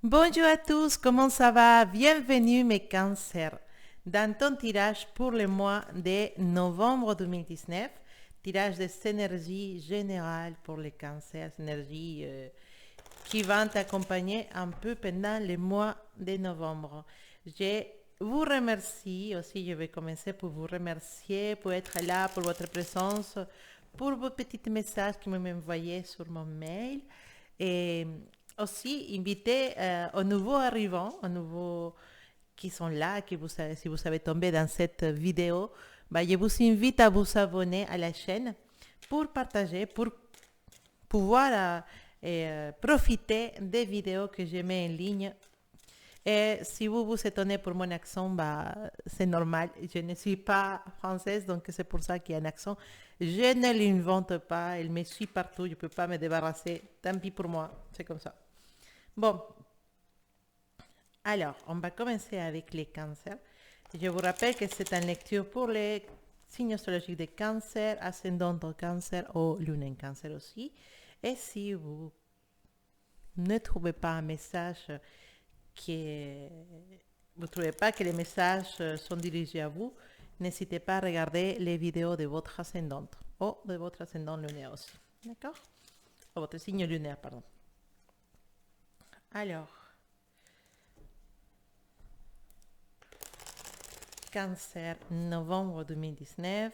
Bonjour à tous, comment ça va? Bienvenue mes cancers dans ton tirage pour le mois de novembre 2019, tirage de énergie générale pour les cancers, énergie qui va t'accompagner un peu pendant le mois de novembre. Je vous remercie aussi, je vais commencer pour vous remercier pour être là, pour votre présence, pour vos petits messages que vous m'envoyez sur mon mail. Et aussi inviter aux nouveaux arrivants, aux nouveaux qui sont là, que vous savez, si vous avez tombé dans cette vidéo, bah, je vous invite à vous abonner à la chaîne pour partager, pour pouvoir profiter des vidéos que je mets en ligne. Et si vous vous étonnez pour mon accent, bah, c'est normal. Je ne suis pas française, donc c'est pour ça qu'il y a un accent. Je ne l'invente pas, il me suit partout, je ne peux pas me débarrasser. Tant pis pour moi, c'est comme ça. Bon, alors, on va commencer avec les cancers. Je vous rappelle que c'est une lecture pour les signes astrologiques de cancer, ascendant au cancer ou lune en cancer aussi. Et si vous ne trouvez pas un message que vous ne trouvez pas que les messages sont dirigés à vous, n'hésitez pas à regarder les vidéos de votre ascendante ou de votre ascendant lunaire aussi. D'accord? Ou votre signe lunaire, pardon. Alors, Cancer, novembre 2019.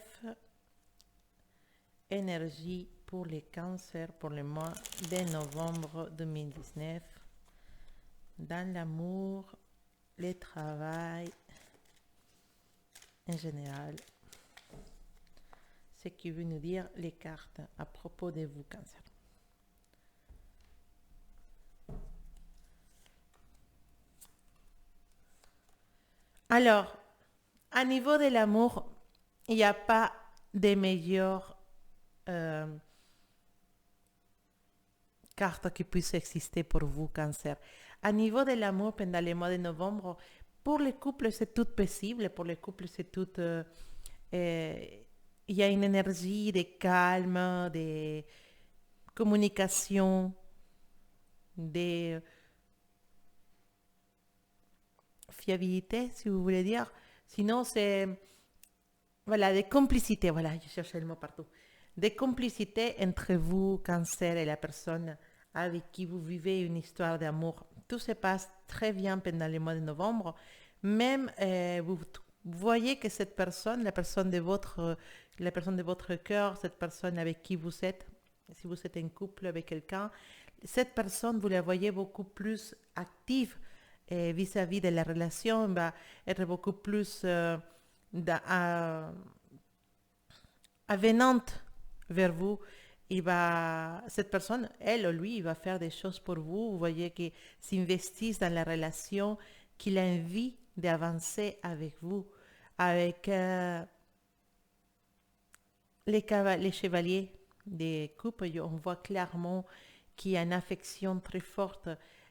Énergie pour les cancers pour le mois de novembre 2019. Dans l'amour, le travail, en général. Ce qui veut nous dire les cartes à propos de vous, Cancer. Alors, à niveau de l'amour, il n'y a pas de meilleures cartes qui puissent exister pour vous, Cancer. À niveau de l'amour, pendant le mois de novembre, pour les couples, c'est tout possible. Pour les couples, c'est tout... il y a une énergie de calme, de communication, de fiabilité, si vous voulez dire. Sinon, c'est... Voilà, des complicités. Voilà, je cherchais le mot partout. Des complicités entre vous, Cancer, et la personne avec qui vous vivez une histoire d'amour. Tout se passe très bien pendant le mois de novembre. Même vous voyez que cette personne, la personne de votre cœur, cette personne avec qui vous êtes, si vous êtes en couple avec quelqu'un, cette personne, vous la voyez beaucoup plus active vis-à-vis de la relation, va être beaucoup plus avenante vers vous. Cette personne, elle ou lui, il va faire des choses pour vous. Vous voyez qu'il s'investisse dans la relation, qu'il a envie d'avancer avec vous, avec les chevaliers des coupes. On voit clairement qu'il y a une affection très forte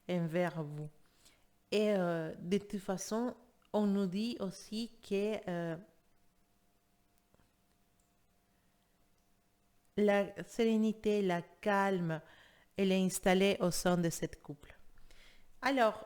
envers vous. Et de toute façon, on nous dit aussi que la sérénité, la calme, elle est installée au sein de cette couple. Alors,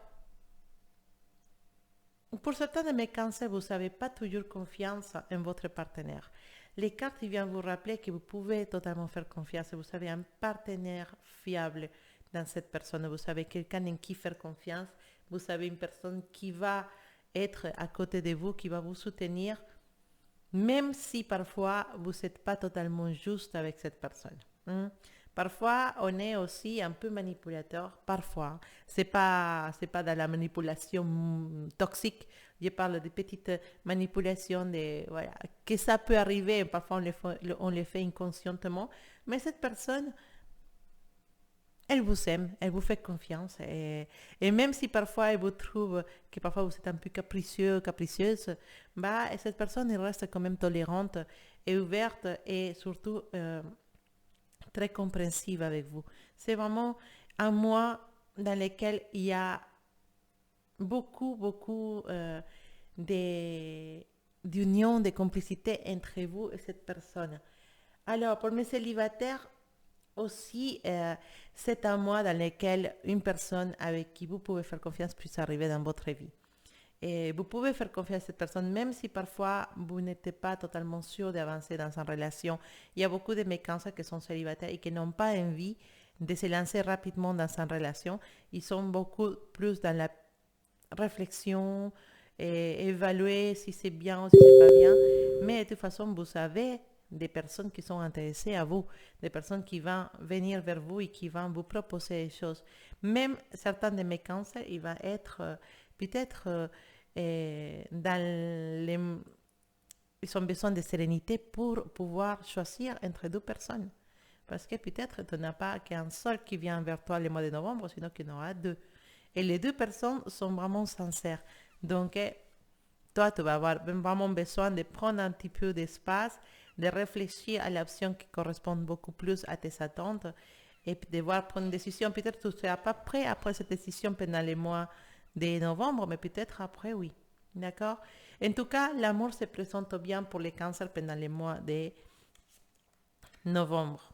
pour certains de mes cancers, vous n'avez pas toujours confiance en votre partenaire. Les cartes viennent vous rappeler que vous pouvez totalement faire confiance. Vous avez un partenaire fiable dans cette personne. Vous avez quelqu'un en qui faire confiance. Vous avez une personne qui va être à côté de vous, qui va vous soutenir, même si parfois vous n'êtes pas totalement juste avec cette personne. Parfois, on est aussi un peu manipulateur. Parfois, c'est pas dans la manipulation toxique. Je parle de petites manipulations, voilà, que ça peut arriver. Parfois, on les fait inconscientement. Mais cette personne, elle vous aime, elle vous fait confiance. Et même si parfois elle vous trouve que parfois vous êtes un peu capricieux, capricieuse, bah, cette personne elle reste quand même tolérante et ouverte et surtout très compréhensive avec vous. C'est vraiment un mois dans lequel il y a beaucoup d'union, de complicité entre vous et cette personne. Alors, pour mes célibataires, aussi, c'est un mois dans lequel une personne avec qui vous pouvez faire confiance puisse arriver dans votre vie. Et vous pouvez faire confiance à cette personne, même si parfois vous n'êtes pas totalement sûr d'avancer dans une relation. Il y a beaucoup de mes cancers qui sont célibataires et qui n'ont pas envie de se lancer rapidement dans une relation. Ils sont beaucoup plus dans la réflexion et évaluer si c'est bien ou si c'est pas bien. Mais de toute façon, vous avez des personnes qui sont intéressées à vous, des personnes qui vont venir vers vous et qui vont vous proposer des choses. Même certains de mes cancers, ils vont être peut-être dans les... Ils ont besoin de sérénité pour pouvoir choisir entre deux personnes. Parce que peut-être tu n'as pas qu'un seul qui vient vers toi le mois de novembre, sinon qu'il y en aura deux. Et les deux personnes sont vraiment sincères. Donc, toi, tu vas avoir vraiment besoin de prendre un petit peu d'espace, de réfléchir à l'option qui correspond beaucoup plus à tes attentes et de devoir prendre une décision. Peut-être que tu ne seras pas prêt après cette décision pendant les mois de novembre, mais peut-être après, oui. D'accord? En tout cas, l'amour se présente bien pour les cancers pendant les mois de novembre.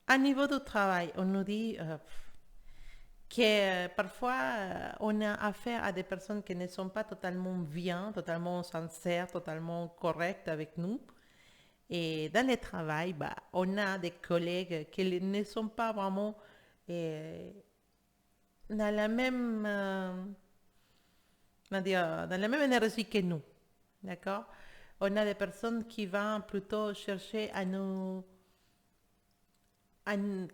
À niveau du travail, on nous dit que parfois on a affaire à des personnes qui ne sont pas totalement bien, totalement sincères, totalement correctes avec nous. Et dans le travail, bah, on a des collègues qui ne sont pas vraiment dans la même, dans la même énergie que nous. D'accord? On a des personnes qui vont plutôt chercher à nous,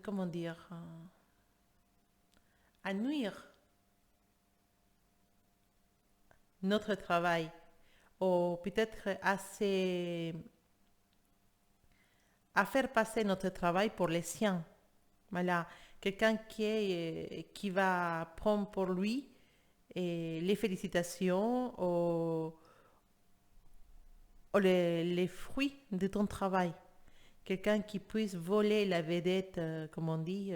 comment dire, à nuire notre travail ou peut-être à faire passer notre travail pour les siens. Voilà, quelqu'un qui va prendre pour lui les félicitations ou les fruits de ton travail. Quelqu'un qui puisse voler la vedette, comme on dit,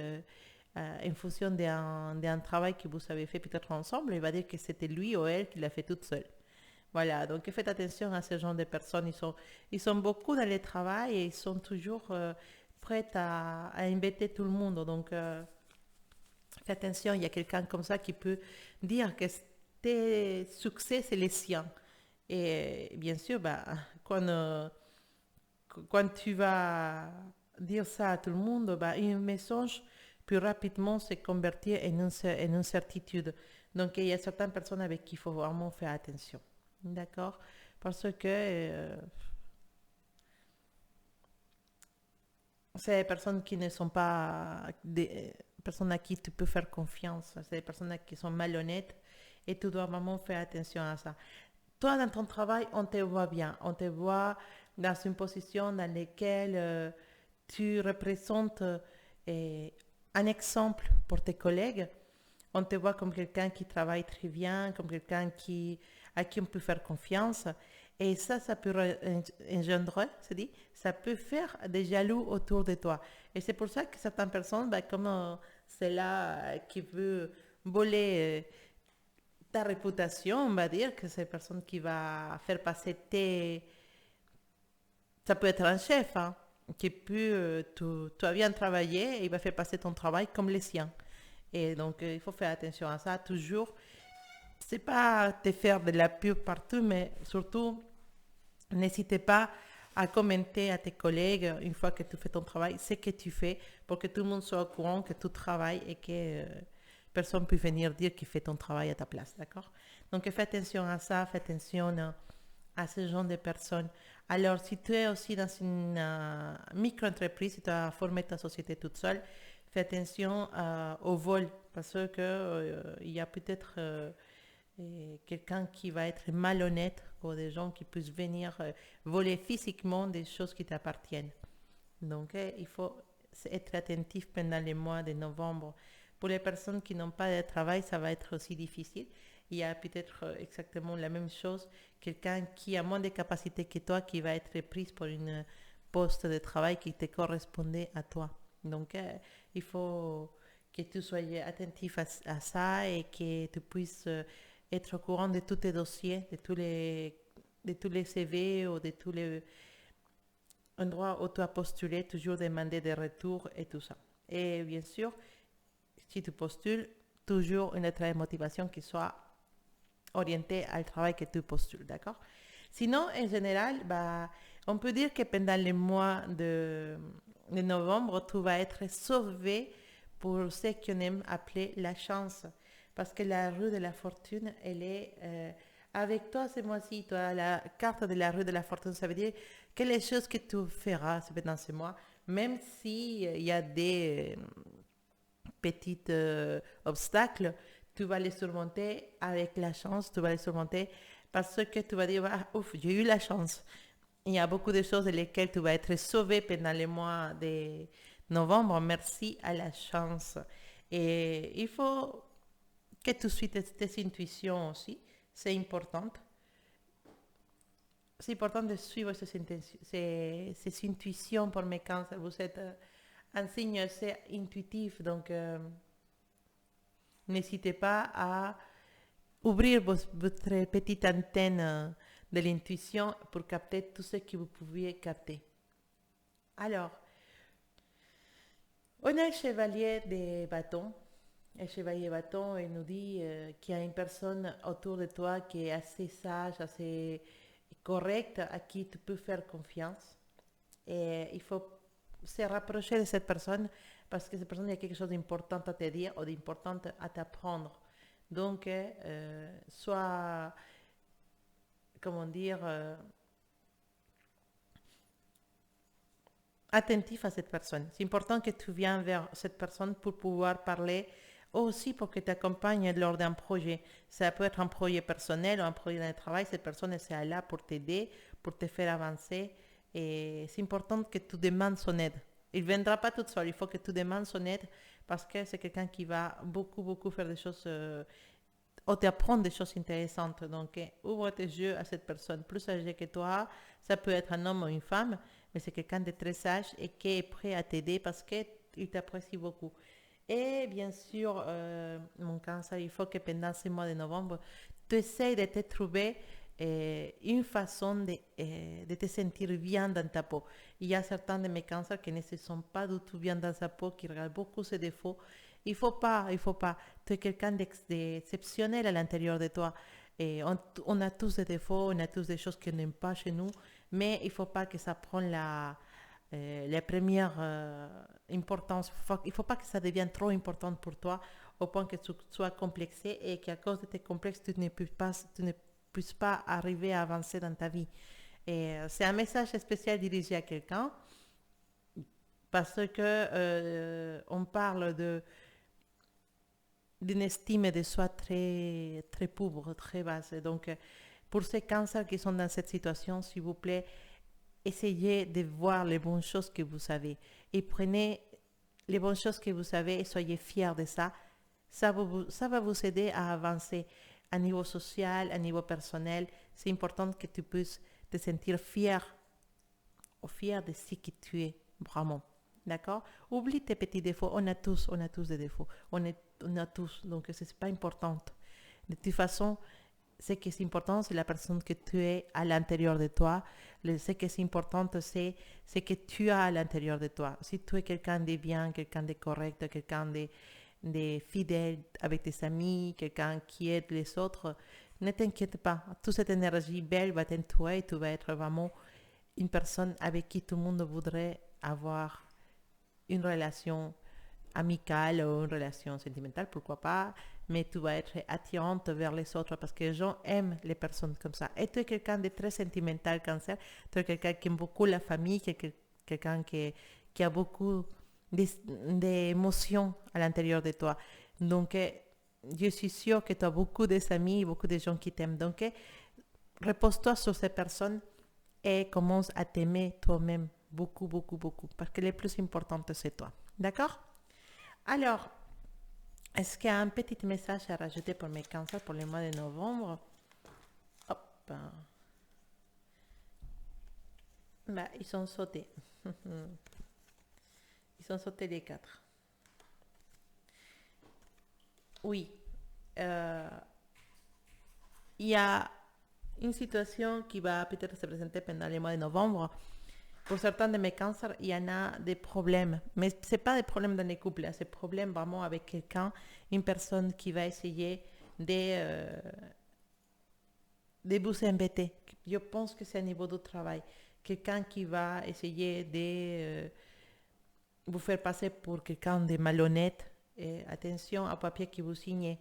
en fonction d'un travail que vous avez fait peut-être ensemble, il va dire que c'était lui ou elle qui l'a fait toute seule. Voilà, donc faites attention à ce genre de personnes. Ils sont beaucoup dans le travail et ils sont toujours prêts à embêter tout le monde. Donc, faites attention, il y a quelqu'un comme ça qui peut dire que tes succès, c'est les siens. Et bien sûr, bah, quand tu vas dire ça à tout le monde, bah, un message peut rapidement se convertir en une certitude. Donc, il y a certaines personnes avec qui il faut vraiment faire attention. D'accord? Parce que c'est des personnes qui ne sont pas des personnes à qui tu peux faire confiance. C'est des personnes qui sont malhonnêtes et tu dois vraiment faire attention à ça. Toi, dans ton travail, on te voit bien. On te voit dans une position dans laquelle tu représentes un exemple pour tes collègues. On te voit comme quelqu'un qui travaille très bien, comme quelqu'un à qui on peut faire confiance. Et ça peut engendrer, c'est-à-dire, ça peut faire des jaloux autour de toi. Et c'est pour ça que certaines personnes, bah, comme c'est là qui veut voler ta réputation, on va dire que c'est une personne qui va faire passer tes... Ça peut être un chef, hein, qui peut, tu as bien travaillé et il va faire passer ton travail comme le sien. Et donc, il faut faire attention à ça toujours. C'est pas te faire de la pub partout, mais surtout, n'hésitez pas à commenter à tes collègues une fois que tu fais ton travail, ce que tu fais pour que tout le monde soit au courant que tu travailles et que personne ne peut venir dire qu'il fait ton travail à ta place, d'accord? Donc, fais attention à ça, fais attention à ce genre de personnes. Alors, si tu es aussi dans une micro-entreprise, si tu as formé ta société toute seule, fais attention au vol parce que il y a peut-être quelqu'un qui va être malhonnête ou des gens qui puissent venir voler physiquement des choses qui t'appartiennent. Donc, il faut être attentif pendant les mois de novembre. Pour les personnes qui n'ont pas de travail, ça va être aussi difficile. Il y a peut-être exactement la même chose, quelqu'un qui a moins de capacités que toi qui va être prise pour une poste de travail qui te correspondait à toi. Donc, il faut que tu sois attentif à ça et que tu puisses être au courant de tous tes dossiers, de tous les CV ou de tous les endroit où tu as postulé, toujours demander des retours et tout ça. Et bien sûr, si tu postules, toujours une lettre de motivation qui soit orientée au travail que tu postules, d'accord? Sinon, en général, bah, on peut dire que pendant les mois de novembre, tu vas être sauvé pour ce qu'on aime appeler la chance. Parce que la rue de la fortune, elle est avec toi ce mois-ci. Tu as la carte de la rue de la fortune. Ça veut dire que les choses que tu feras pendant ce mois, même s'il y a des petits obstacles, tu vas les surmonter avec la chance, tu vas les surmonter parce que tu vas dire, ah, ouf, j'ai eu la chance. Il y a beaucoup de choses dans lesquelles tu vas être sauvé pendant les mois de novembre, merci à la chance. Et il faut que tu suives tes intuitions aussi, c'est important. C'est important de suivre ces intuitions pour mes cancers. Vous êtes un signe assez intuitif, donc n'hésitez pas à ouvrir votre petite antenne de l'intuition pour capter tout ce que vous pouviez capter. Alors, on a le chevalier des bâtons. Le chevalier bâton, il nous dit qu'il y a une personne autour de toi qui est assez sage, assez correcte, à qui tu peux faire confiance. Et il faut se rapprocher de cette personne parce que cette personne a quelque chose d'important à te dire ou d'important à t'apprendre. Donc, sois, comment dire, attentif à cette personne. C'est important que tu viennes vers cette personne pour pouvoir parler, aussi pour que tu accompagnes lors d'un projet. Ça peut être un projet personnel ou un projet de travail. Cette personne est là pour t'aider, pour te faire avancer. Et c'est important que tu demandes son aide. Il ne viendra pas tout seul. Il faut que tu demandes son aide parce que c'est quelqu'un qui va beaucoup, beaucoup faire des choses ou t'apprendre des choses intéressantes. Donc, ouvre tes yeux à cette personne plus âgée que toi. Ça peut être un homme ou une femme, mais c'est quelqu'un de très sage et qui est prêt à t'aider parce qu'il t'apprécie beaucoup. Et bien sûr, mon cancer, il faut que pendant ce mois de novembre, tu essaies de te trouver une façon de te sentir bien dans ta peau. Il y a certains de mes cancers qui ne se sentent pas du tout bien dans sa peau, qui regardent beaucoup ses défauts. Il faut pas. Tu es quelqu'un d'exceptionnel à l'intérieur de toi. Et on a tous des défauts, on a tous des choses qu'on n'aime pas chez nous, mais il ne faut pas que ça prenne la première importance. Il ne faut pas que ça devienne trop important pour toi au point que tu sois complexé et qu'à cause de tes complexes, tu ne puisses pas arriver à avancer dans ta vie. Et c'est un message spécial dirigé à quelqu'un parce que on parle d'une estime de soi très, très pauvre, très basse. Et donc, pour ces cancers qui sont dans cette situation, s'il vous plaît, essayez de voir les bonnes choses que vous savez et prenez les bonnes choses que vous savez et soyez fiers de ça. Ça va vous aider à avancer à niveau social, à niveau personnel. C'est important que tu puisses te sentir fier ou fier de ce que tu es vraiment. D'accord? Oublie tes petits défauts. On a tous des défauts. On a tous. Donc, ce n'est pas important. De toute façon, ce qui est important, c'est la personne que tu es à l'intérieur de toi. Ce qui est important, c'est ce que tu as à l'intérieur de toi. Si tu es quelqu'un de bien, quelqu'un de correct, quelqu'un de fidèle avec tes amis, quelqu'un qui aide les autres, ne t'inquiète pas. Toute cette énergie belle va t'entourer et tu vas être vraiment une personne avec qui tout le monde voudrait avoir une relation amicale ou une relation sentimentale, pourquoi pas, mais tu vas être attirante vers les autres parce que les gens aiment les personnes comme ça. Et tu es quelqu'un de très sentimental, cancer. Tu es quelqu'un qui aime beaucoup la famille, quelqu'un qui a beaucoup d'émotions à l'intérieur de toi. Donc, je suis sûre que tu as beaucoup d'amis, beaucoup de gens qui t'aiment. Donc, repose-toi sur ces personnes et commence à t'aimer toi-même beaucoup, beaucoup, beaucoup. Parce que le plus important, c'est toi. D'accord? Alors, est-ce qu'il y a un petit message à rajouter pour mes cancers pour le mois de novembre? Hop. Bah, ils sont sautés. Ils sont sautés les quatre. Oui. Il y a une situation qui va peut-être se présenter pendant le mois de novembre Pour certains de mes cancers, il y en a des problèmes. Mais ce n'est pas des problèmes dans les couples, c'est des problèmes vraiment avec quelqu'un, une personne qui va essayer de vous embêter. Je pense que c'est au niveau du travail. Quelqu'un qui va essayer de vous faire passer pour quelqu'un de malhonnête. Et attention au papier que vous signez.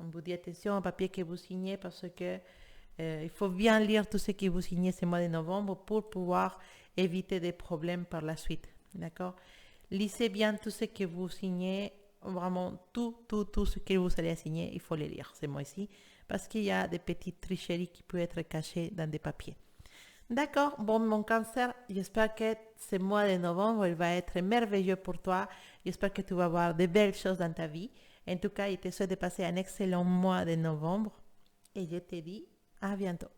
On vous dit attention au papier que vous signez parce que il faut bien lire tout ce que vous signez ce mois de novembre pour pouvoir éviter des problèmes par la suite. D'accord? Lisez bien tout ce que vous signez, vraiment tout ce que vous allez signer, il faut le lire ce mois-ci parce qu'il y a des petites tricheries qui peuvent être cachées dans des papiers. D'accord, bon mon cancer, j'espère que ce mois de novembre, il va être merveilleux pour toi. J'espère que tu vas voir de belles choses dans ta vie. En tout cas, je te souhaite de passer un excellent mois de novembre et je te dis à bientôt.